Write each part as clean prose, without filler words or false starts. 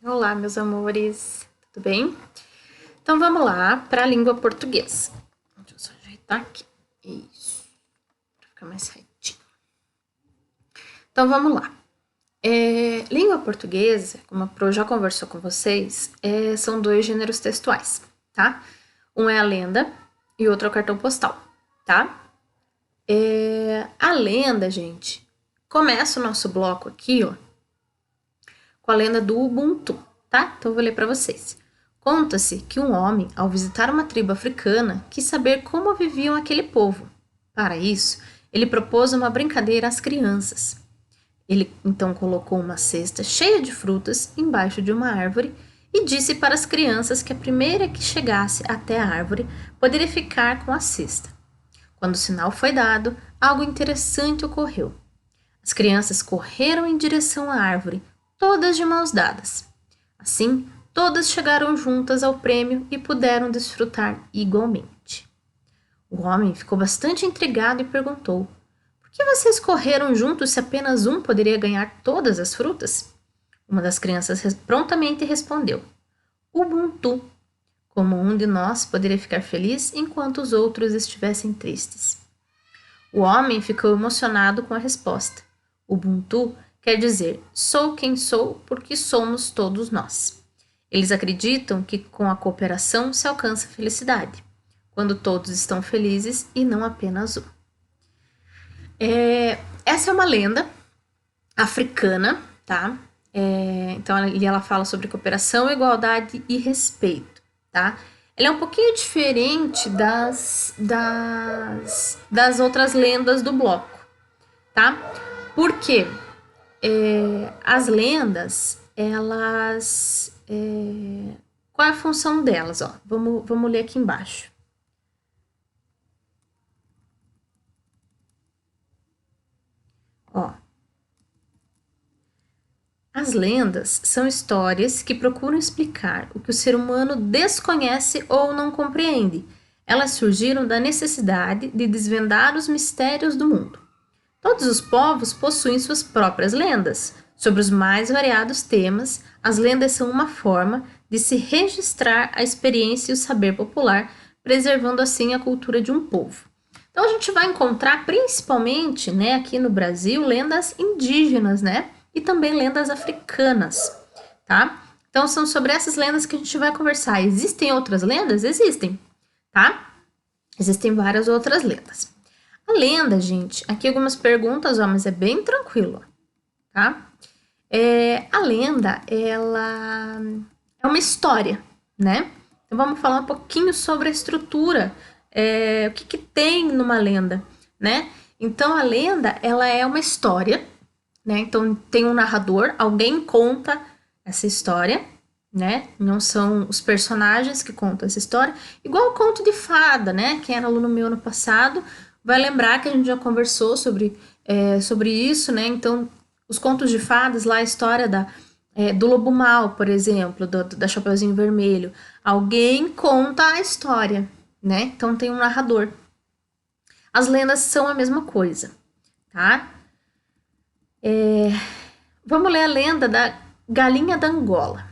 Olá, meus amores, tudo bem? Então vamos lá para a língua portuguesa. Deixa eu só ajeitar aqui. Isso, para ficar mais retinho. Então vamos lá. Língua portuguesa, como a Pro já conversou com vocês, são dois gêneros textuais, tá? Um é a lenda e outro é o cartão postal, tá? A lenda, gente, começa o nosso bloco aqui, ó, com a lenda do Ubuntu, tá? Então eu vou ler para vocês. Conta-se que um homem, ao visitar uma tribo africana, quis saber como viviam aquele povo. Para isso, ele propôs uma brincadeira às crianças. Ele então colocou uma cesta cheia de frutas embaixo de uma árvore e disse para as crianças que a primeira que chegasse até a árvore poderia ficar com a cesta. Quando o sinal foi dado, algo interessante ocorreu. As crianças correram em direção à árvore, todas de mãos dadas. Assim, todas chegaram juntas ao prêmio e puderam desfrutar igualmente. O homem ficou bastante intrigado e perguntou: por que vocês correram juntos se apenas um poderia ganhar todas as frutas? Uma das crianças prontamente respondeu: Ubuntu. Como um de nós poderia ficar feliz enquanto os outros estivessem tristes. O homem ficou emocionado com a resposta. Ubuntu quer dizer sou quem sou porque somos todos nós. Eles acreditam que com a cooperação se alcança a felicidade, quando todos estão felizes e não apenas um. Essa é uma lenda africana, tá? Então ela fala sobre cooperação, igualdade e respeito, tá? Ela é um pouquinho diferente das outras lendas do bloco, tá? Por quê? As lendas, elas... qual é a função delas? Ó? Vamos ler aqui embaixo. Ó. As lendas são histórias que procuram explicar o que o ser humano desconhece ou não compreende. Elas surgiram da necessidade de desvendar os mistérios do mundo. Todos os povos possuem suas próprias lendas. Sobre os mais variados temas, as lendas são uma forma de se registrar a experiência e o saber popular, preservando assim a cultura de um povo. Então a gente vai encontrar principalmente, né, aqui no Brasil, lendas indígenas, né? E também lendas africanas, tá? Então são sobre essas lendas que a gente vai conversar. Existem outras lendas? Existem, tá? Existem várias outras lendas. A lenda, gente, aqui algumas perguntas, ó, mas é bem tranquilo, tá? A lenda, ela é uma história, né? Então vamos falar um pouquinho sobre a estrutura, o que tem numa lenda, né? Então a lenda, ela é uma história, né? Então tem um narrador, alguém conta essa história, né? Não são os personagens que contam essa história, igual o conto de fada, né? Quem era aluno meu ano passado vai lembrar que a gente já conversou sobre isso, né? Então, os contos de fadas, lá a história do Lobo Mal, por exemplo, da Chapeuzinho Vermelho. Alguém conta a história, né? Então tem um narrador. As lendas são a mesma coisa, tá? Vamos ler a lenda da galinha da Angola.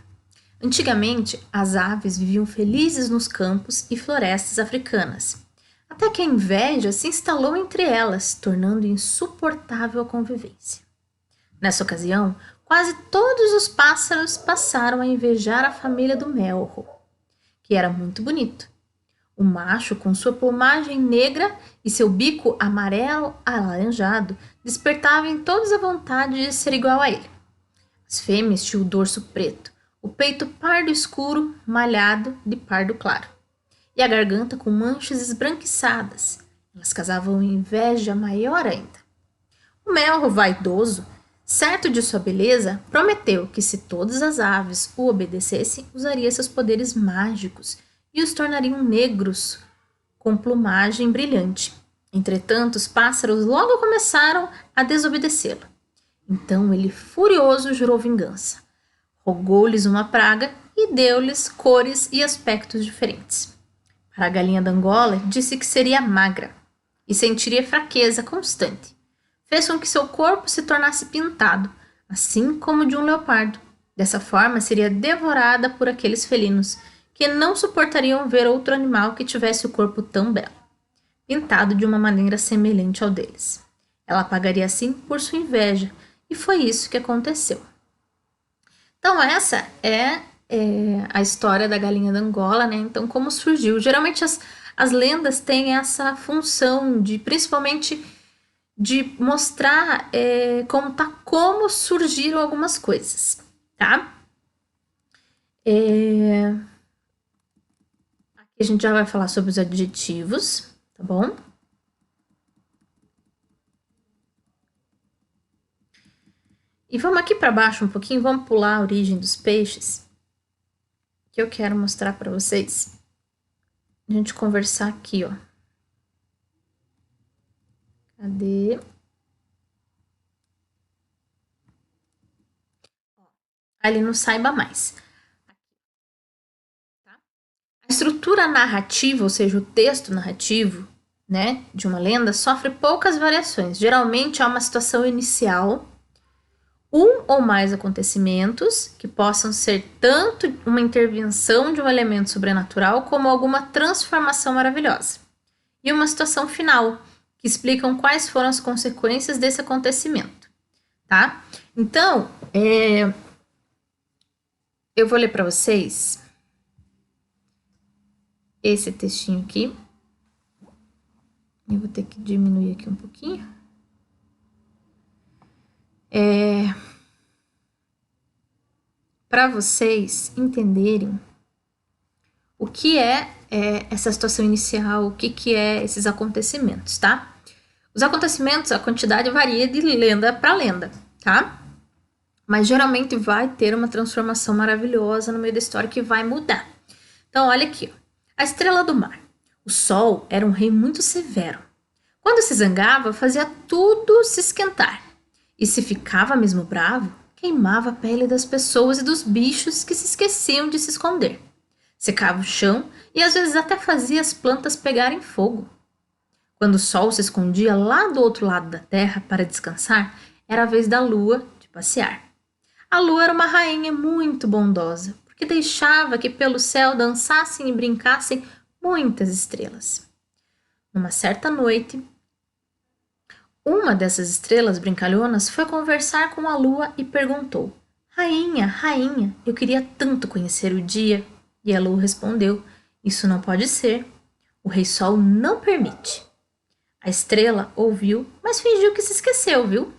Antigamente, as aves viviam felizes nos campos e florestas africanas, até que a inveja se instalou entre elas, tornando insuportável a convivência. Nessa ocasião, quase todos os pássaros passaram a invejar a família do melro, que era muito bonito. O macho, com sua plumagem negra e seu bico amarelo alaranjado, despertava em todos a vontade de ser igual a ele. As fêmeas tinham o dorso preto, o peito pardo escuro, malhado de pardo claro, e a garganta com manchas esbranquiçadas. Elas causavam inveja maior ainda. O melro vaidoso, certo de sua beleza, prometeu que se todas as aves o obedecessem, usaria seus poderes mágicos e os tornariam negros com plumagem brilhante. Entretanto, os pássaros logo começaram a desobedecê-lo. Então ele, furioso, jurou vingança. Rogou-lhes uma praga e deu-lhes cores e aspectos diferentes. Para a galinha da Angola, disse que seria magra e sentiria fraqueza constante. Fez com que seu corpo se tornasse pintado, assim como o de um leopardo. Dessa forma, seria devorada por aqueles felinos que não suportariam ver outro animal que tivesse o corpo tão belo, pintado de uma maneira semelhante ao deles. Ela pagaria assim por sua inveja, e foi isso que aconteceu. Então, essa é a história da galinha da Angola, né? Então, como surgiu? Geralmente as lendas têm essa função de, principalmente, de mostrar como surgiram algumas coisas, tá? Aqui a gente já vai falar sobre os adjetivos, tá bom? E vamos aqui para baixo um pouquinho, vamos pular a origem dos peixes, que eu quero mostrar para vocês. A gente conversar aqui, ó. Cadê? Ali no Saiba Mais. A estrutura narrativa, ou seja, o texto narrativo, né, de uma lenda, sofre poucas variações. Geralmente há uma situação inicial, um ou mais acontecimentos, que possam ser tanto uma intervenção de um elemento sobrenatural como alguma transformação maravilhosa. E uma situação final, que explicam quais foram as consequências desse acontecimento, tá? Então, eu vou ler para vocês esse textinho aqui. Eu vou ter que diminuir aqui um pouquinho. Para vocês entenderem o que é essa situação inicial, o que é esses acontecimentos, tá? Os acontecimentos, a quantidade varia de lenda para lenda, tá? Mas geralmente vai ter uma transformação maravilhosa no meio da história que vai mudar. Então, olha aqui, ó. A estrela do mar. O sol era um rei muito severo. Quando se zangava, fazia tudo se esquentar. E se ficava mesmo bravo, queimava a pele das pessoas e dos bichos que se esqueciam de se esconder. Secava o chão e às vezes até fazia as plantas pegarem fogo. Quando o sol se escondia lá do outro lado da terra para descansar, era a vez da lua de passear. A lua era uma rainha muito bondosa, porque deixava que pelo céu dançassem e brincassem muitas estrelas. Numa certa noite, uma dessas estrelas brincalhonas foi conversar com a lua e perguntou: Rainha, rainha, eu queria tanto conhecer o dia. E a lua respondeu: Isso não pode ser. O rei sol não permite. A estrela ouviu, mas fingiu que se esqueceu, viu?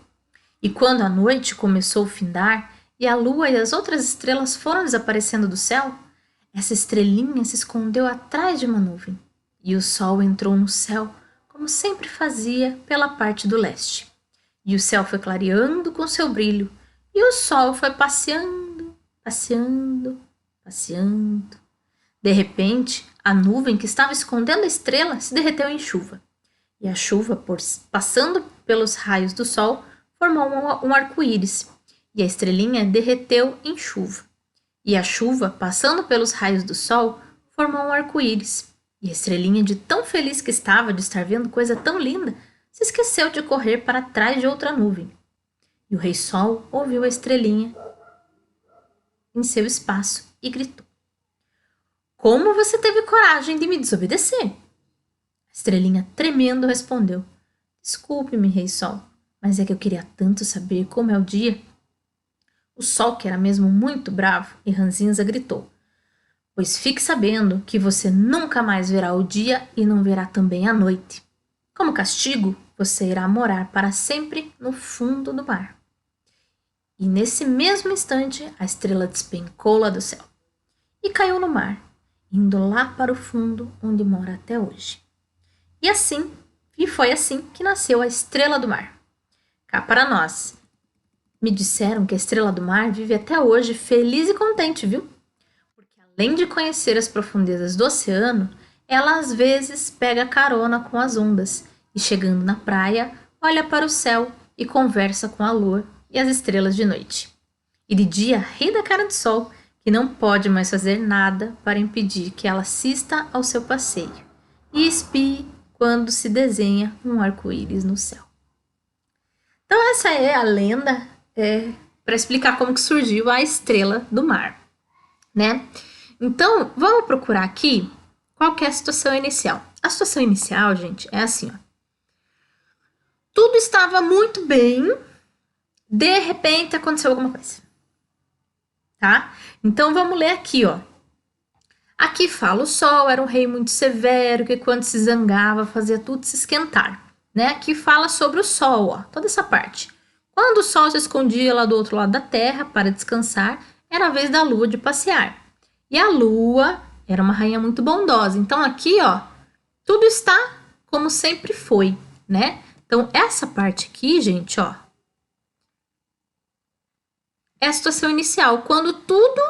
E quando a noite começou a findar e a lua e as outras estrelas foram desaparecendo do céu, essa estrelinha se escondeu atrás de uma nuvem. E o sol entrou no céu, como sempre fazia pela parte do leste. E o céu foi clareando com seu brilho, e o sol foi passeando, passeando, passeando. De repente, a nuvem que estava escondendo a estrela se derreteu em chuva. E a chuva, passando pelos raios do sol, formou um arco-íris. E a estrelinha derreteu em chuva. E a chuva, passando pelos raios do sol, formou um arco-íris. E a estrelinha, de tão feliz que estava de estar vendo coisa tão linda, se esqueceu de correr para trás de outra nuvem. E o rei sol ouviu a estrelinha em seu espaço e gritou: Como você teve coragem de me desobedecer? A estrelinha, tremendo, respondeu: Desculpe-me, rei sol, mas é que eu queria tanto saber como é o dia. O sol, que era mesmo muito bravo e ranzinza, gritou: Pois fique sabendo que você nunca mais verá o dia e não verá também a noite. Como castigo, você irá morar para sempre no fundo do mar. E nesse mesmo instante, a estrela despencou lá do céu e caiu no mar, indo lá para o fundo, onde mora até hoje. E foi assim que nasceu a Estrela do Mar. Cá para nós. Me disseram que a Estrela do Mar vive até hoje feliz e contente, viu? Porque além de conhecer as profundezas do oceano, ela às vezes pega carona com as ondas e, chegando na praia, olha para o céu e conversa com a lua e as estrelas de noite. E de dia ri da cara de sol, que não pode mais fazer nada para impedir que ela assista ao seu passeio e espie quando se desenha um arco-íris no céu. Então essa é a lenda para explicar como que surgiu a estrela do mar, né? Então, vamos procurar aqui qual que é a situação inicial. A situação inicial, gente, é assim, ó. Tudo estava muito bem, de repente aconteceu alguma coisa, tá? Então, vamos ler aqui, ó. Aqui fala, o sol era um rei muito severo, que quando se zangava fazia tudo se esquentar, né? Aqui fala sobre o sol, ó, toda essa parte. Quando o sol se escondia lá do outro lado da terra para descansar, era a vez da lua de passear. E a lua era uma rainha muito bondosa. Então aqui, ó, tudo está como sempre foi, né? Então essa parte aqui, gente, ó, é a situação inicial, quando tudo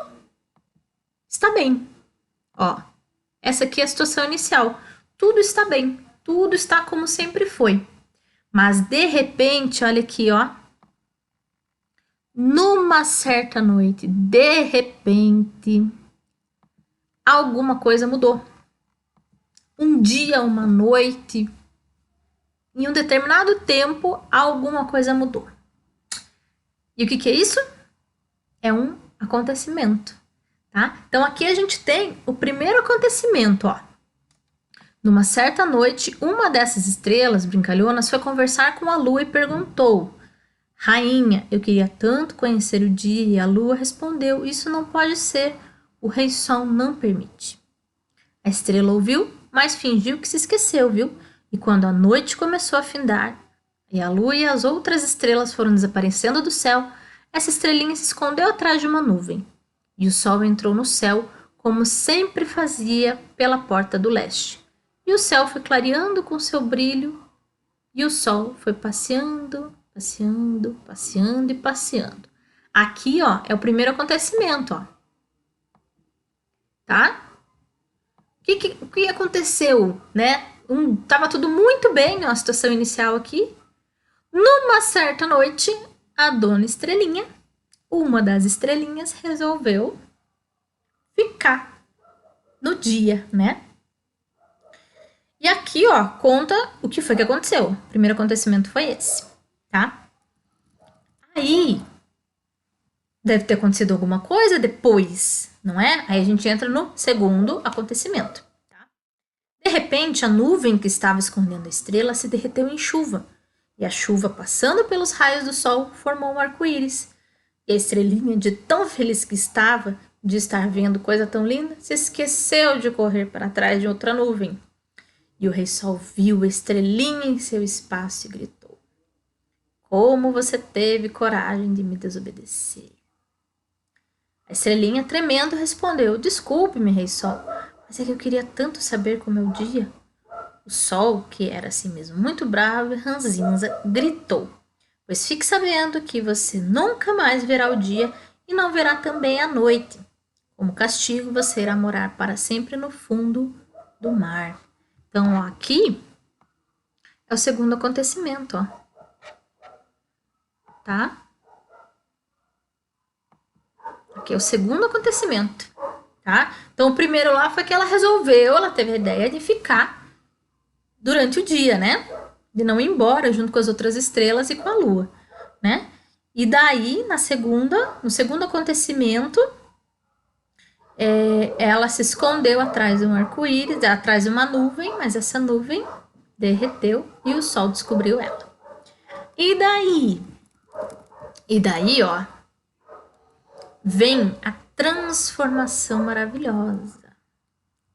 está bem. Ó, essa aqui é a situação inicial. Tudo está bem, tudo está como sempre foi. Mas de repente, olha aqui, ó. Numa certa noite, de repente, alguma coisa mudou. Um dia, uma noite, em um determinado tempo, alguma coisa mudou. E o que é isso? É um acontecimento, tá? Então aqui a gente tem o primeiro acontecimento, ó. Numa certa noite, uma dessas estrelas brincalhonas foi conversar com a lua e perguntou: Rainha, eu queria tanto conhecer o dia. E a lua respondeu: Isso não pode ser, o rei sol não permite. A estrela ouviu, mas fingiu que se esqueceu, viu? E quando a noite começou a findar, e a lua e as outras estrelas foram desaparecendo do céu, essa estrelinha se escondeu atrás de uma nuvem. E o sol entrou no céu, como sempre fazia pela porta do leste. E o céu foi clareando com seu brilho, e o sol foi passeando, passeando, passeando e passeando. Aqui, ó, é o primeiro acontecimento, ó. Tá? O que aconteceu, né? Tava tudo muito bem, ó, a situação inicial aqui. Numa certa noite, a dona Estrelinha, uma das estrelinhas, resolveu ficar no dia, né? E aqui, ó, conta o que foi que aconteceu. O primeiro acontecimento foi esse, tá? Aí, deve ter acontecido alguma coisa depois, não é? Aí a gente entra no segundo acontecimento, tá? De repente, a nuvem que estava escondendo a estrela se derreteu em chuva. E a chuva, passando pelos raios do sol, formou um arco-íris. E a estrelinha, de tão feliz que estava de estar vendo coisa tão linda, se esqueceu de correr para trás de outra nuvem. E o rei sol viu a estrelinha em seu espaço e gritou: Como você teve coragem de me desobedecer? A estrelinha, tremendo, respondeu: Desculpe-me, rei sol, mas é que eu queria tanto saber como é o dia. O sol, que era assim mesmo muito bravo e ranzinza, gritou: Pois fique sabendo que você nunca mais verá o dia e não verá também a noite. Como castigo, você irá morar para sempre no fundo do mar. Então, ó, aqui é o segundo acontecimento, ó. Tá? Aqui é o segundo acontecimento, tá? Então, o primeiro lá foi que ela teve a ideia de ficar durante o dia, né? De não ir embora junto com as outras estrelas e com a lua, né? E daí, no segundo acontecimento, ela se escondeu atrás de um arco-íris, atrás de uma nuvem, mas essa nuvem derreteu e o sol descobriu ela. E daí, ó, vem a transformação maravilhosa,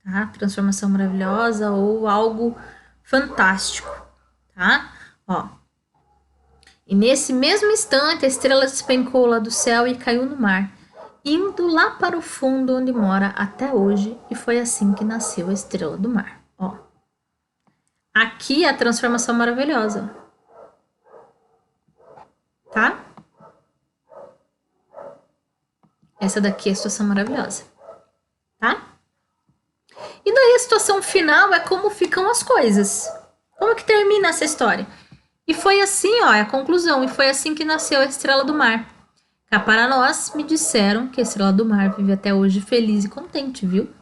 tá? Transformação maravilhosa ou algo fantástico, tá? Ó. E nesse mesmo instante, a estrela despencou lá do céu e caiu no mar, indo lá para o fundo onde mora até hoje, e foi assim que nasceu a estrela do mar, ó. Aqui é a transformação maravilhosa, tá? Essa daqui é a situação maravilhosa, tá? E daí a situação final é como ficam as coisas. Como que termina essa história? E foi assim, ó, é a conclusão. E foi assim que nasceu a estrela do mar. Cá para nós, me disseram que a estrela do mar vive até hoje feliz e contente, viu?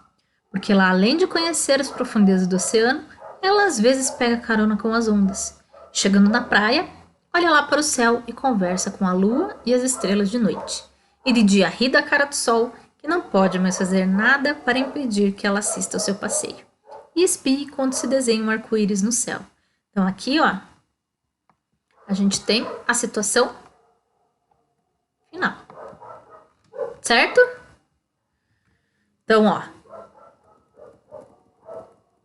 Porque lá, além de conhecer as profundezas do oceano, ela às vezes pega carona com as ondas. Chegando na praia, olha lá para o céu e conversa com a lua e as estrelas de noite. E de dia ri da cara do sol, que não pode mais fazer nada para impedir que ela assista ao seu passeio. E espie quando se desenha um arco-íris no céu. Então aqui, ó, a gente tem a situação final. Certo? Então, ó,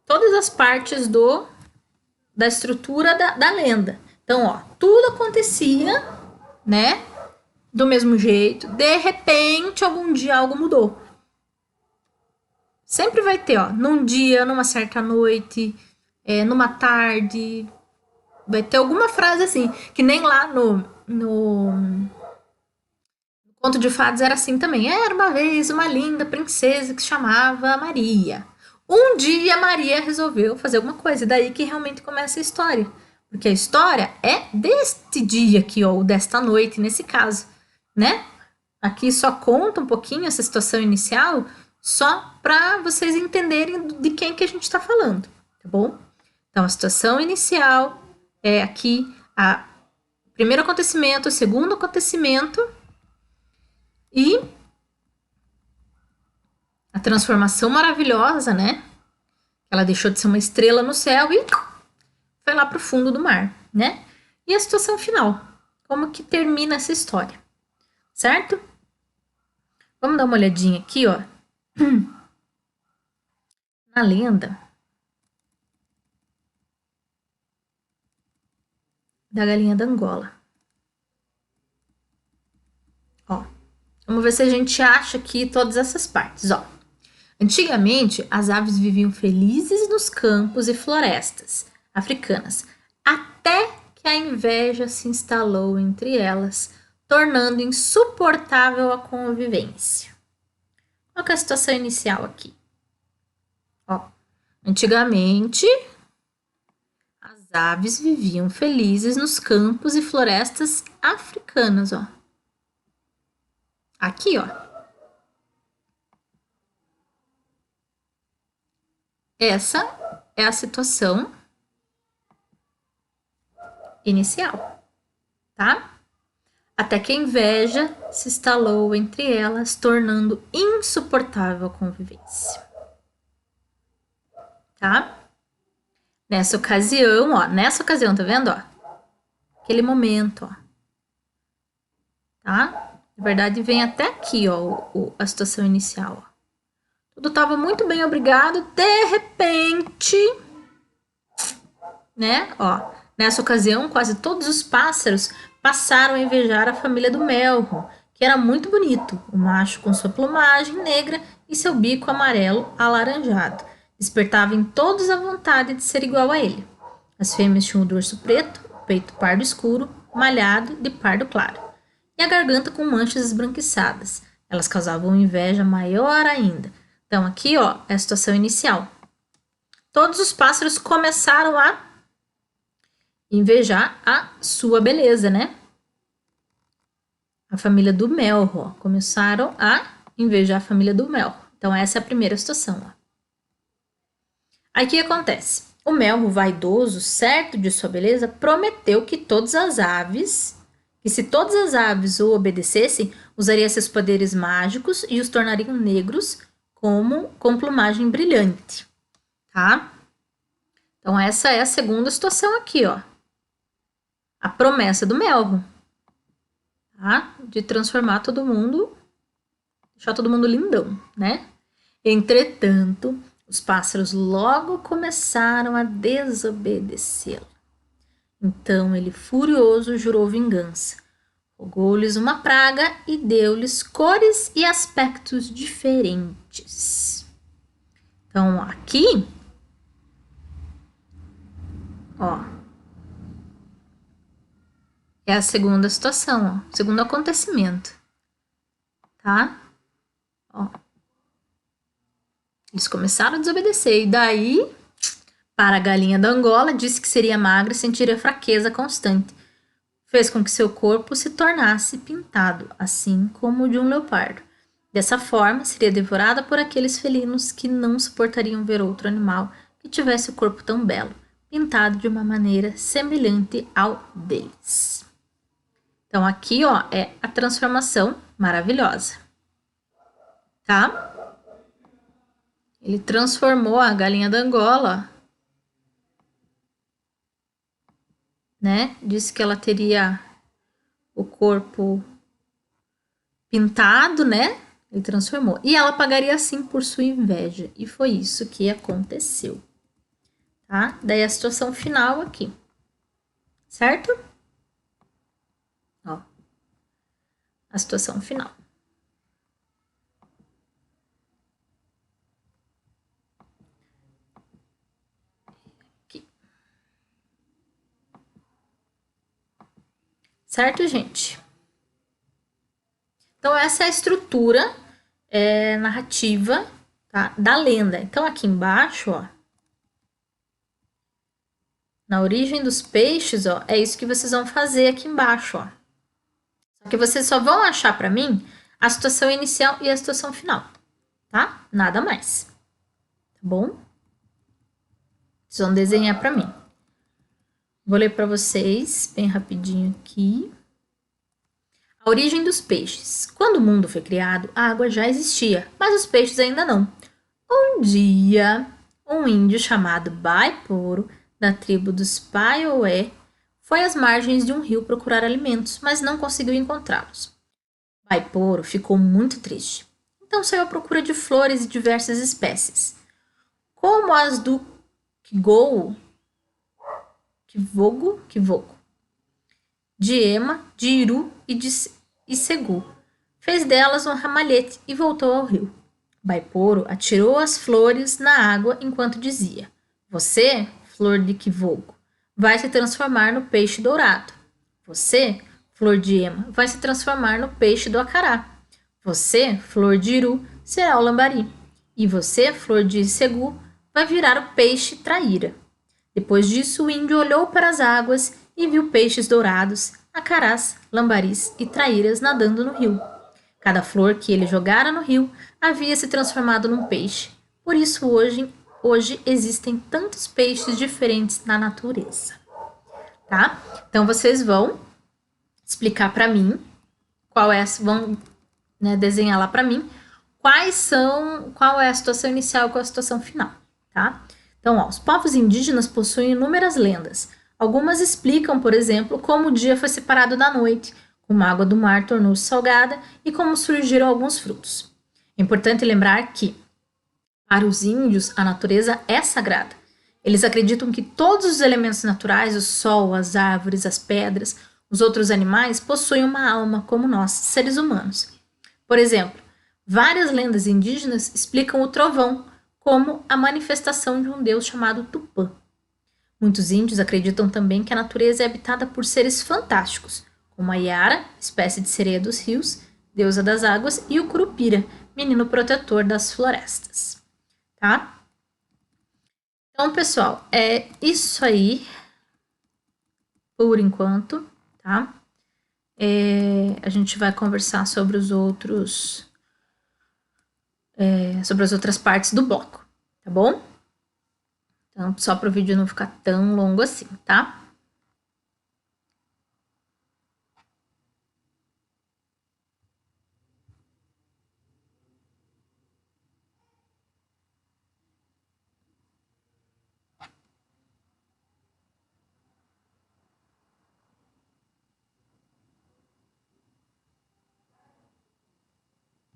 todas as partes da estrutura da lenda. Então, ó, tudo acontecia, né? Do mesmo jeito. De repente, algum dia algo mudou. Sempre vai ter, ó, num dia, numa certa noite, numa tarde. Vai ter alguma frase assim, que nem lá no Conto de Fadas era assim também. Era uma vez uma linda princesa que se chamava Maria. Um dia Maria resolveu fazer alguma coisa, e daí que realmente começa a história. Porque a história é deste dia aqui, ou desta noite, nesse caso, né? Aqui só conta um pouquinho essa situação inicial, só para vocês entenderem de quem que a gente está falando, tá bom? Então, a situação inicial é aqui o primeiro acontecimento, o segundo acontecimento e a transformação maravilhosa, né? Ela deixou de ser uma estrela no céu e foi lá para o fundo do mar, né? E a situação final, como que termina essa história, certo? Vamos dar uma olhadinha aqui, ó. Na lenda da galinha da Angola. Ó, vamos ver se a gente acha aqui todas essas partes, ó. Antigamente, as aves viviam felizes nos campos e florestas africanas, até que a inveja se instalou entre elas, tornando insuportável a convivência. Qual que é a situação inicial aqui? Ó, antigamente, as aves viviam felizes nos campos e florestas africanas, ó. Aqui, ó. Essa é a situação inicial, tá? Até que a inveja se instalou entre elas, tornando insuportável a convivência. Tá? Nessa ocasião, tá vendo, ó? Aquele momento, ó. Tá? Na verdade, vem até aqui, ó, a situação inicial, ó. Tudo estava muito bem, obrigado. De repente, né? Ó, nessa ocasião, quase todos os pássaros passaram a invejar a família do melro, que era muito bonito. O macho com sua plumagem negra e seu bico amarelo alaranjado despertava em todos a vontade de ser igual a ele. As fêmeas tinham o dorso preto, o peito pardo escuro, malhado de pardo claro, e a garganta com manchas esbranquiçadas. Elas causavam inveja maior ainda. Então, aqui, ó, é a situação inicial. Todos os pássaros começaram a invejar a sua beleza, né? A família do melro, ó, começaram a invejar a família do melro. Então, essa é a primeira situação, ó. Aí, o que acontece? O melro vaidoso, certo de sua beleza, prometeu que se todas as aves o obedecessem, usaria seus poderes mágicos e os tornariam negros com plumagem brilhante, tá? Então, essa é a segunda situação aqui, ó. A promessa do melro, tá? De transformar todo mundo, deixar todo mundo lindão, né? Entretanto, os pássaros logo começaram a desobedecê-lo. Então, ele, furioso, jurou vingança. Rogou-lhes uma praga e deu-lhes cores e aspectos diferentes. Então, aqui, ó, é a segunda situação, ó, segundo acontecimento, tá? Ó. Eles começaram a desobedecer, e daí, para a galinha da Angola, disse que seria magra e sentiria fraqueza constante. Fez com que seu corpo se tornasse pintado, assim como o de um leopardo. Dessa forma, seria devorada por aqueles felinos que não suportariam ver outro animal que tivesse o corpo tão belo, pintado de uma maneira semelhante ao deles. Então, aqui, ó, é a transformação maravilhosa, tá? Ele transformou a galinha da Angola, né? Disse que ela teria o corpo pintado, né? Ele transformou. E ela pagaria sim por sua inveja. E foi isso que aconteceu, tá? Daí a situação final aqui, certo? Ó, a situação final. Aqui. Certo, gente? Então, essa é a estrutura narrativa, tá, da lenda. Então, aqui embaixo, ó, na origem dos peixes, ó, é isso que vocês vão fazer aqui embaixo, ó. Só que vocês só vão achar para mim a situação inicial e a situação final, tá? Nada mais. Tá bom? Vocês vão desenhar para mim. Vou ler para vocês bem rapidinho aqui. A origem dos peixes. Quando o mundo foi criado, a água já existia, mas os peixes ainda não. Um dia, um índio chamado Baiporo, da tribo dos Paiauê, foi às margens de um rio procurar alimentos, mas não conseguiu encontrá-los. Baiporo ficou muito triste. Então saiu à procura de flores de diversas espécies, como as do Kivogo, de Ema, de Iru e de Segu. Fez delas um ramalhete e voltou ao rio. Baiporo atirou as flores na água enquanto dizia: Você, flor de Kivogo, vai se transformar no peixe dourado. Você, flor de Ema, vai se transformar no peixe do acará. Você, flor de Iru, será o lambari. E você, flor de Segu, vai virar o peixe traíra. Depois disso, o índio olhou para as águas e viu peixes dourados, acarás, lambaris e traíras nadando no rio. Cada flor que ele jogara no rio havia se transformado num peixe. Por isso, hoje existem tantos peixes diferentes na natureza. Tá? Então, vocês vão explicar para mim vão, né, desenhar lá para mim qual é a situação inicial e qual é a situação final, tá? Então, ó, os povos indígenas possuem inúmeras lendas. Algumas explicam, por exemplo, como o dia foi separado da noite, como a água do mar tornou-se salgada e como surgiram alguns frutos. É importante lembrar que, para os índios, a natureza é sagrada. Eles acreditam que todos os elementos naturais, o sol, as árvores, as pedras, os outros animais, possuem uma alma como nós, seres humanos. Por exemplo, várias lendas indígenas explicam o trovão como a manifestação de um deus chamado Tupã. Muitos índios acreditam também que a natureza é habitada por seres fantásticos, como a Iara, espécie de sereia dos rios, deusa das águas, e o Curupira, menino protetor das florestas. Tá? Então, pessoal, é isso aí por enquanto, tá? A gente vai conversar sobre os outros... sobre as outras partes do bloco, tá bom? Então, só para o vídeo não ficar tão longo assim, tá?